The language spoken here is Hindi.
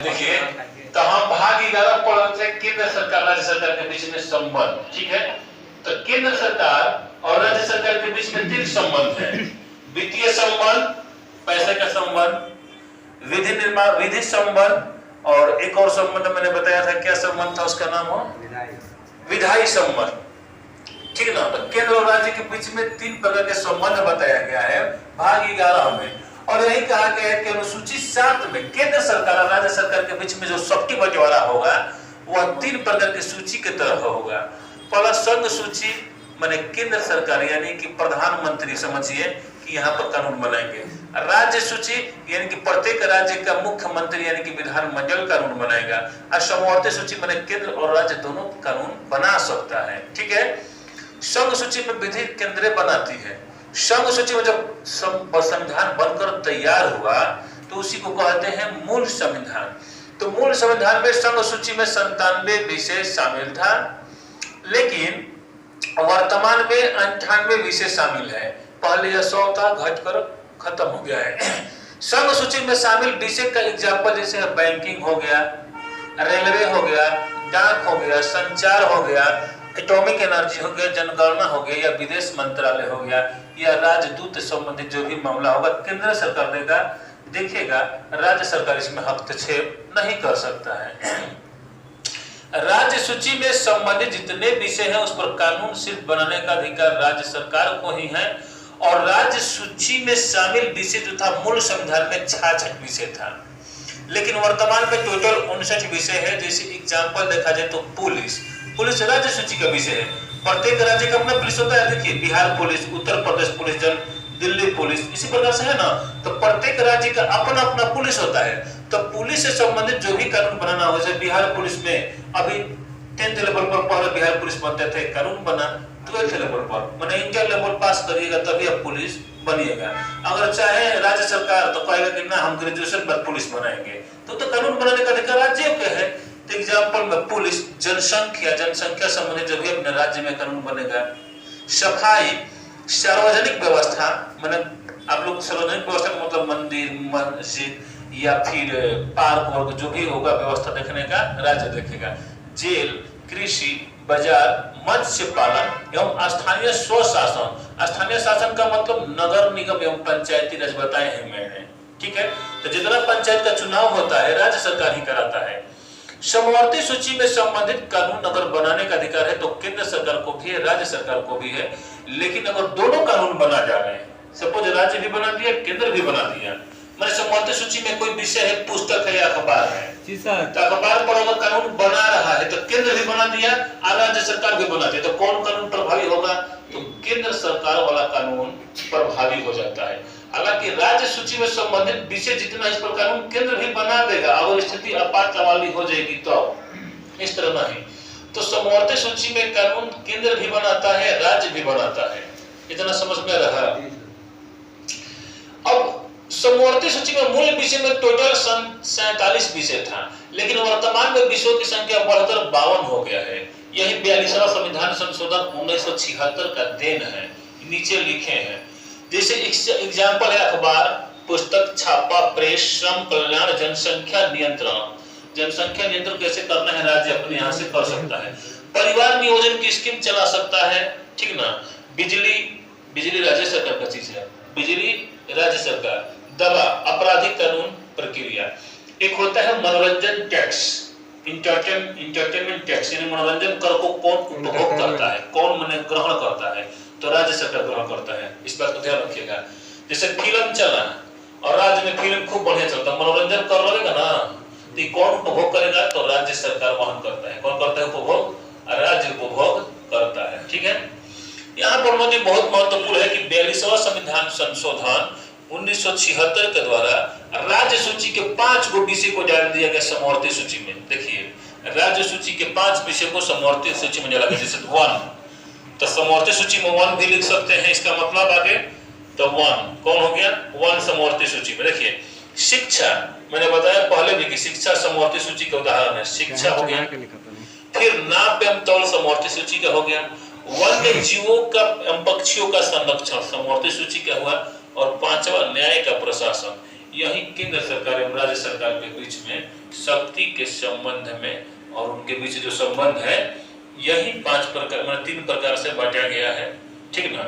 देखिए, तो हम भाग 11 पढ़ रहे थे केंद्र सरकार राज्य सरकार के बीच में संबंध, ठीक है। तो केंद्र सरकार और राज्य सरकार के बीच में 3 संबंध है। वित्तीय संबंध, पैसे का संबंध, विधि संबंध, और एक और संबंध मैंने बताया था, क्या संबंध था उसका नाम हो विधायी संबंध, ठीक ना। तो केंद्र और राज्य के बीच में 3 प्रकार के संबंध बताया गया है भाग 11 में। और यही कहा गया है कि अनुसूची 7 में केंद्र सरकार और राज्य सरकार के बीच में जो शक्ति बंटवारा होगा वह 3 प्रकार की सूची की तरह होगा। पहला संघ सूची, माने केंद्र सरकार यानी कि प्रधानमंत्री समझिए कि यहाँ पर कानून बनाएंगे। राज्य सूची यानी कि प्रत्येक राज्य का मुख्यमंत्री यानी कि विधानमंडल कानून बनाएगा। और समवर्ती सूची माने केंद्र और राज्य दोनों कानून बना सकता है, ठीक है। संघ सूची में विधि केंद्र बनाती है। संघ सूची में जब संविधान बनकर तैयार हुआ तो उसी को कहते हैं मूल संविधान। तो मूल संविधान में संघ सूची में 97 विषय शामिल था, लेकिन वर्तमान में 98 विषय शामिल है। पहले यह 100 था, घटकर खत्म हो गया है। संघ सूची में शामिल विषय का एग्जाम्पल जैसे बैंकिंग हो गया, रेलवे हो गया, डाक हो गया, संचार हो गया, एटॉमिक एनर्जी हो गया, जनगणना हो गया, या विदेश मंत्रालय हो गया, या राजदूत संबंधित जो भी मामला होगा केंद्र सरकार देखेगा, राज्य सरकार इसमें हस्तक्षेप नहीं कर सकता है। राज्य सूची में संबंधित जितने विषय हैं उस पर कानून सिर्फ बनाने का अधिकार राज्य सरकार को ही है। और राज्य सूची में शामिल विषय जो था मूल संविधान में 66 विषय था, लेकिन वर्तमान में टोटल 59 विषय है। जैसे एग्जाम्पल देखा जाए तो पुलिस राज्य सूची का विषय है। प्रत्येक राज्य का अपना पुलिस होता है। देखिए, Bihar police, Uttar Pradesh police, Delhi police, इसी प्रकार से है ना। तो प्रत्येक राज्य का अपना अपना पुलिस होता है। तो पुलिस से संबंधित जो भी कानून बनाना हो, जैसे बिहार पुलिस में अभी 10th लेवल पर पहले बिहार पुलिस बनते थे, कानून बना 12th लेवल पर, माने इंटर लेवल पास करिएगा तभी आप पुलिस बनिएगा। अगर चाहे राज्य सरकार तो कहेगा कि ना हम ग्रेजुएशन पर पुलिस बनाएंगे, तो कानून बनाने का अधिकार राज्य के है। तो एग्जाम्पल में पुलिस, जनसंख्या संबंधित जो भी अपने राज्य में कानून बनेगा। सफाई, सार्वजनिक व्यवस्था, माने आप लोग सार्वजनिक व्यवस्था का मतलब मंदिर, मस्जिद या फिर पार्क वर्ग जो भी होगा व्यवस्था देखने का राज्य देखेगा। जेल, कृषि, बाजार, मत्स्य पालन एवं स्थानीय स्वशासन। स्थानीय शासन का मतलब नगर निगम एवं पंचायती राज बताए हैं मैंने, ठीक है। तो जितना पंचायत का चुनाव होता है राज्य सरकार ही कराता है। समवर्ती सूची में संबंधित कानून अगर बनाने का अधिकार है तो केंद्र सरकार को भी है, राज्य सरकार को भी है। लेकिन अगर दोनों कानून बना जा रहे हैं, सपोज राज्य भी बना दिया, केंद्र भी बना दिया, मैंने समवर्ती सूची में कोई विषय है, पुस्तक है या अखबार है, तो अखबार पर अगर कानून बना रहा है तो केंद्र भी बना दिया और राज्य सरकार भी बना दिया, तो कौन कानून प्रभावी होगा? तो केंद्र सरकार वाला कानून प्रभावी हो जाता है। हालांकि राज्य सूची में संबंधित विषय जितना इस पर कानून केंद्र भी बना देगा, अगर स्थिति आपात वाली हो जाएगी तो इस तरह नहीं। तो समवर्ती सूची में कानून केंद्र भी बनाता है, राज्य भी बनाता है। इतना समझ में रहा। अब समवर्ती सूची में मूल विषय में टोटल 47 विषय था, लेकिन वर्तमान में विषयों की संख्या बढ़कर 52 हो गया है। यही 42वां संविधान संशोधन 1976 का देन है। नीचे लिखे हैं, जैसे एग्जाम्पल है अखबार, पुस्तक, छापा, प्रेस, श्रम कल्याण, जनसंख्या नियंत्रण। जनसंख्या नियंत्रण कैसे करना है राज्य अपने यहाँ से कर सकता है। परिवार नियोजन की स्कीम चला सकता है, ठीक ना। बिजली राज्य सरकार का चीज है, बिजली राज्य सरकार। दवा, आपराधिक कानून प्रक्रिया। एक होता है मनोरंजन टैक्स, इंटरटेनमेंट टैक्स, यानी मनोरंजन कर को कौन उपभोग करता है, कौन मन ग्रहण करता है, तो राज्य सरकार ग्रहण करता है। इस बात को ध्यान रखिएगा। जैसे फिल्म चला और राज्य में फिल्म खूब बढ़िया चलता, मनोरंजन कर रहेगा ना, तो कौन उपभोग करेगा? तो राज्य सरकार वहन करता है। कौन करता है उपभोग? राज्य उपभोग करता है, ठीक है। यहाँ पर मुझे बहुत महत्वपूर्ण है कि 42वां संविधान संशोधन 1976 के द्वारा राज्य सूची के 5 गो विषय को डाल दिया गया समवर्ती सूची में। देखिए, राज्य सूची के 5 विषय को समवर्ती सूची में डाला गया। जैसे 1, तो समवर्ती सूची में 1 भी लिख सकते हैं, इसका मतलब आगे तो 1 कौन हो गया? 1 समवर्ती सूची में। देखिए, शिक्षा, मैंने बताया पहले भी कि शिक्षा समवर्ती सूची का उदाहरण है, शिक्षा हो गया। फिर नाप एवं तौल समवर्ती सूची का हो गया। वन्य जीवों का एवं पक्षियों का संरक्षण समवर्ती सूची का हुआ। और 5वां न्याय का प्रशासन, यही केंद्र सरकार एवं राज्य सरकार के बीच में शक्ति के संबंध में और उनके बीच जो संबंध है, यही 5 प्रकार, मतलब 3 प्रकार से बांटा गया है, ठीक ना।